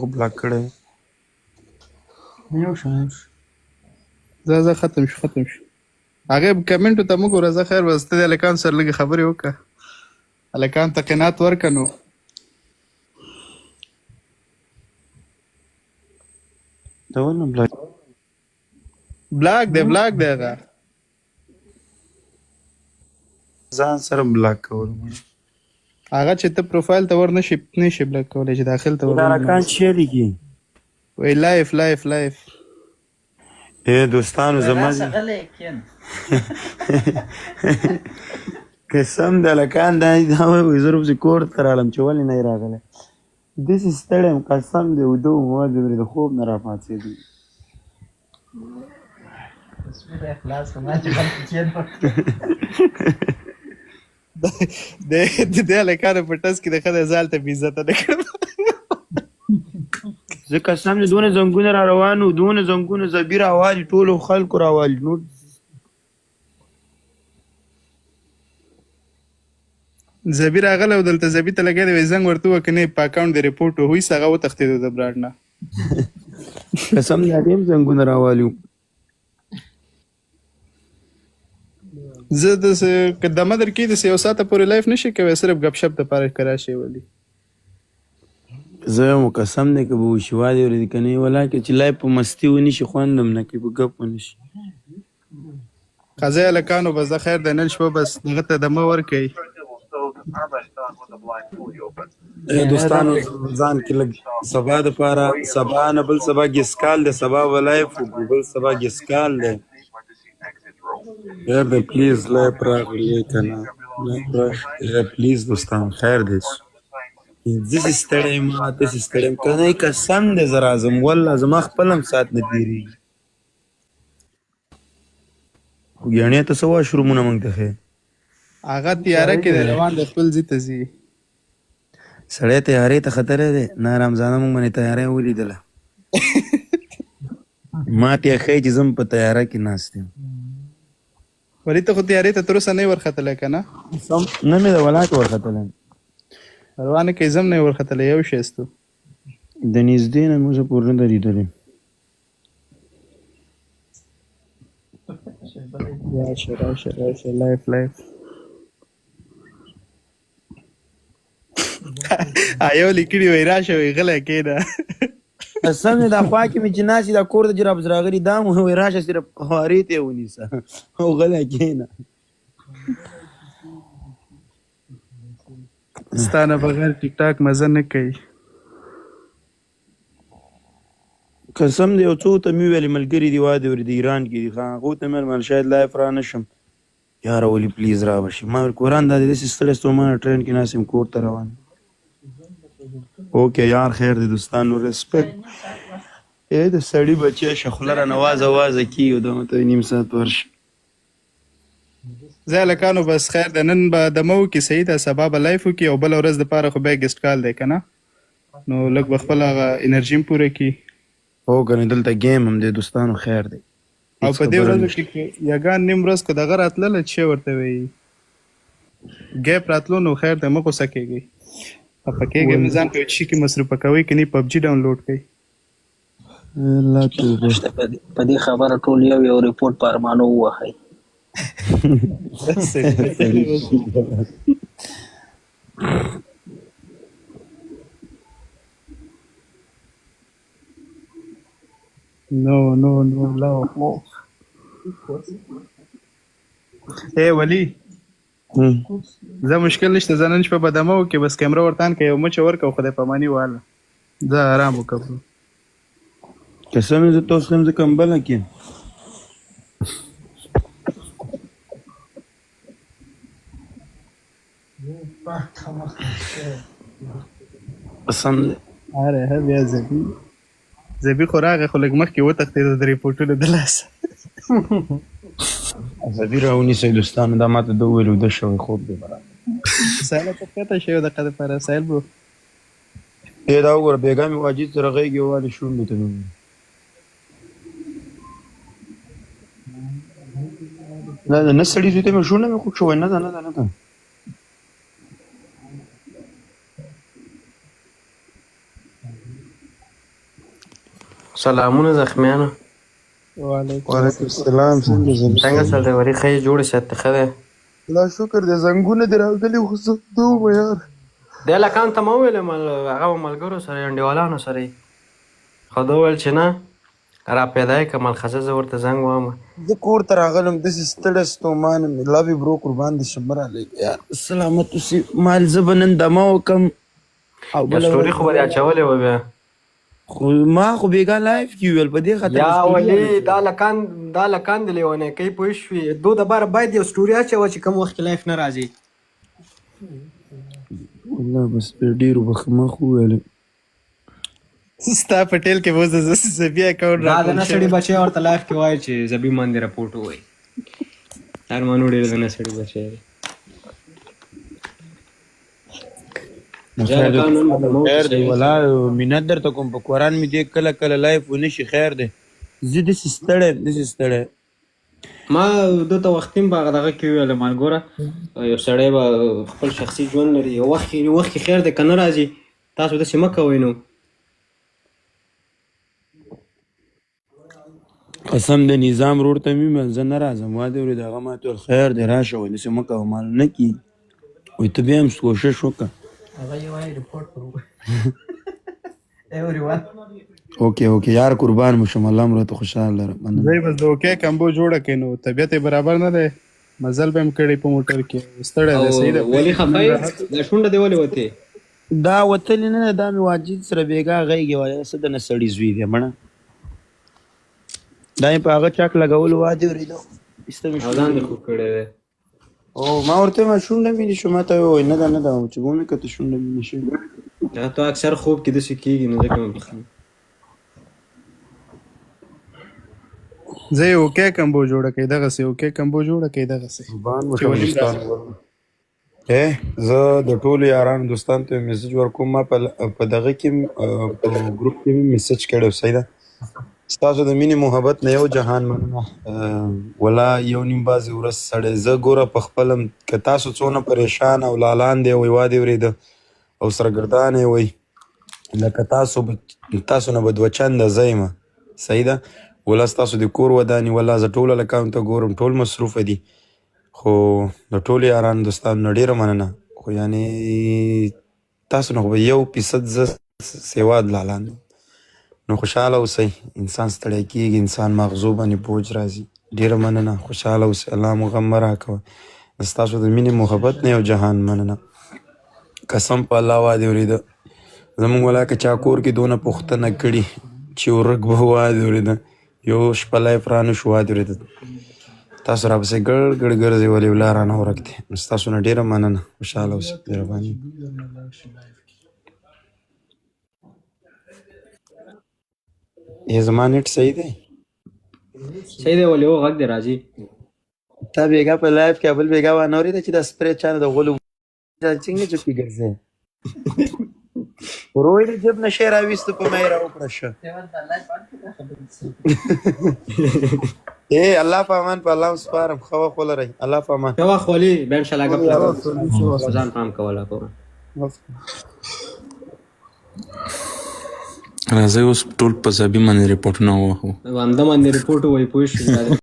خو بلاک کړی یو شان زه ختم شو هغه کمنټو ته موږ ورځه خیر وسته د الکان سره لږ خبرې وکړه الکان ته قناعت ورکنو دا ونه بلاک بلاک دی هغه ځان سره بلاک کول هغه چې ته پروفایل ته ور نشي بلاک کولی چې داخل ته دا رکان چې لیکي وای لایف اے دوستانو زما قسم د لکان دا وایي زه روزي کور ته رالم چې ولې نه یې راغلی داسې ستړی یم قسم دی اوده وم وادې ورې د خوب نه راپاڅېدم د الکانو په ټس کې د ښځې ځال ته بې عزته نه کړم زه قسم دی دونه زنګونه را روان وو دونه زنګونه زبي راوالي ټولو خلکو راوالي نور زبي راغلی و دلته زبي ته لګیا دی وایي زنګ ورته ووهه که نه په اکاونټ د رپورټ وهویس هغه وتښتېدو د براډ نه قسم دی هغې هم زنګونه راوالي وو زه که دمه در کې داسې یو ساعته پورې لایف نشي کوی صرف ګپ شپ دپاره ښکاره شی ولي زه یم قسم دی که به وشي وادې ورځي که نه یې ولاکې چې لایف په مستي ونی شي خوند هم نه کوي په ګپ ونه شي قضی هلکانو بس د خیر د نن شپه بس دغه ته دمه ورکوي دوستانو ځان کې لږ سبا دپاره سبا نه بل سبا ګیسکال دی سبا به لایف وکړو بل سبا ګیسکال دی یار دی پلیز لایف راغلی که نه لایف راغلی پلیز دوستان خیر دی داسې ستړی یم داسې ستړی یم که نه قسم دی زه راځم والله زما خپل هم ساعت نه تېرېږي خو ګیاڼې ته څه وایه شرومونه موږ ته ښې هغه تیاره کې دی روان د خپل ځي ته ځي سړی تیارې ته ختلی دی نه رمضانه موږ باندې تیاری ولیدله ما ته یې ښایي چې زه په تیاره کې ناست یم ولې ته خو تیارې ته تر اوسه نه یې ورختلی که نه نه مې د ولاکه ورختلی روانه کې زم نه یې ورختلی یو شیستو د نږدې نه مې اوسه پورې نه ده لیدلی راشه لایف یو لیکلي وایي راشه وایي غلی کېنه قسم دی دا خوا کې مې چې ناست دا کور ته چې رابس راغلي دا مو وایي راشه صرف خوارې ته یې ونیسه او غلی کېنه ستا نه بغیر ټیک ټاک مزه نه کوي قسم دی یو څو ته مې ویلې ملګري دي وادې ورې د ایران کې دي هغو ته مې ویل شاید لایف را نه شم یاره ولي پلیز را به شي ما ویل قرآن دا دی داسې ستړی ستومانه ټرین کې ناست یم کور ته روان اوکې یار خیر دی دوستانو ریسپیکټ د سړي بچی شخله رانه وازه کېږي دغه ته نیم ساعت ورشي زه هلکانو بس خیر د نن به دمه وکړي صحیح ده سبا به لایف وکړي او بله ورځ دپاره خو بیا ګیسټ کال دی که نه نو لږ به خپل هغه انرژي هم پوره کړي هو کنه دلته گیم هم دی دوستانو خیر دی او په دې ورځو کې یګان نیم ورځ که دغه راتلله چې ورته وایي ګیپ راتلو نو خیر دی مه غوسه کېږئ خفه کېږئ مې ځان په یو شي کې مصروفه کوئ که نه پبجي ډاونلوډ کړئ په دې خبره ټول یو ریپورټ په ارمانو ووهئ No, اے ولی زه مشکل نشته زه نن شپه به دمه وکړې بس کیمره ورته ان که یو مچه ورکړه او خدای پاماني واله زه ارام وکړو قسم زه تاسو هم زه کمبله کې قسم دی اره بیا زبي خو راغی خو لږ مخکې وتښتېده د ریپورټونو د لاسه زبي راونیسئ دوستانو دا ماته ده وویل وده شوی خوب دی برابر سهیله ته ښکته شوی دقه دپاره سهیل برو دا وګوره بېګا مې واجد سره غېږې ووالې شونډو ته مې نه سړي زوی ته مې شونډه مې خوږ شوی نه ده سلامونه زخمیانو. وعلیکم وعلیکم السلام. څنګه سره دی وری خی جوړ سات خره لا شکر دې زنګونه دې راغلي خو زه دوه یار د لکان ته مو ویل مل هغه ملګرو سره انډیوالانو سره خدای ول چې نه را پیدا کمل خزه زه ورته زنګ وام زه کور ته راغلم داسې ستړی ستومان مې لابي برو قربان دې شم راغلی یار سلامت اوسې مال زه به نن دمه وکړم او یا سټوري خو به اچولې و بیا خو ما خو بیګا لایف کې ویل په دې خاطر یا ولی دا لکان دی لیونه کوي پوه شوې دو د بار باید یو سټوري اچو چې کوم وخت لایف نه راځي والله بس په ډیرو بخمه خو ویل ستا پټیل کې وځه زه بیا اکاونټ دا د نسړي بچي ورته لایف کې وای چې زبي مان دی رپورټ وای ارمانو ډیر د نسړي بچي خیر دی ولا مینت درته کوم په قرآن مې دې کله کله لایف ونشي خیر دی زه داسې ستړی ما دته وختیم په دغه کې ویل مالګوره یو سړی به خپل شخصي ژوند لري یو وخت خیر دی که نه راځي تاسو داسې مه کوئ نو قسم د نظام رور ته مې زه نه راځم واده ورې دغه ماته ویل خیر دی راشه وایي داسې مه کوه مال نه کېږي وایي ته بیا هم کوشش وکړه اوکې یار قربان مو شم الله مو ته خوشحال لره زه بس د اوکې کمبو جوړه کړې نو طبیعت یې برابر نه دی مزل به هم کړی په موټر کې ستړی دی صحیح ده ولې خفه یې دا شونډه دې ولې وتې دا وتلې نه ده دا مې واجد سره بېګا غېږې وایه څه د نه سړي زوی دی مړه دا یې په هغه چاک لګولو واده ورېده او ځان دې خوب کړی دی او ما ورته ما شونډه مې نه شو ما ته ووایي نه ده چې ومې کته شونډه مې نه شي دا تو اکثر خوب کې داسې کېږي نو ځکه مې بخښم زه یې اوکې کمبو جوړه کړې دغسې اوکې کمبو جوړه کړې دغسې زه د ټولو یارانو دوستانو ته میسج ورکوم ما په دغه کې په ګروپ کې مې میسج کړی صحیح ده ستاسو د مینې محبت نه یو جهان مننه ولا یو نیم بازې ورځ سړی زه ګوره په خپلم که تاسو څونه پریشان او لالان دی وایي واده ورېده او سرګردان یې وایي لکه تاسو نه به دوه چنده زه یم صحیح ده ولا ستاسو د کور ودانې ولا زه ټول اکاونټ ته ګورم ټول مصروفه دي خو د ټولو یارانو دوستانو نه ډېره مننه خو یعنې تاسو نه خو به 1% زه سیواد لالان یم نو خوشحاله اوسئ انسان ستړی کېږي انسان مغزو باندې بوج راځي ډېره مننه خوشحاله اوسئ الله مو غم مه راکوه د ستاسو د مینې محبت نه یو جهان مننه قسم په الله واده ورېده زموږ ولا که چا کور کې دونه پوښتنه کړي چې ورک به واده ورېده یو شپه لایف رانه شو واده ورېده تاسو راپسې ګړ ګرځئ ولې ولا رانه ورک دی نو ستاسو نه ډېره مننه خوشحاله اوسئ مهرباني زما نیټ صحیح دی صحیح دی ولې و غږ دی راځي تا بیګا په لایف کې بل بیګا وانه اورېده چې دا سپری چانه د غولو څنګه چوکي ګرځي وروی دې جب نشه راويست په مې راو پرشه الله په امان په الله سپارم خو خو لري الله په امان خو خولي به ان شاء الله غو ځان پام کوله کو راځي اوس ټول په ځبي باندې ریپورت نه وو همدا باندې ریپورت وای پوه شو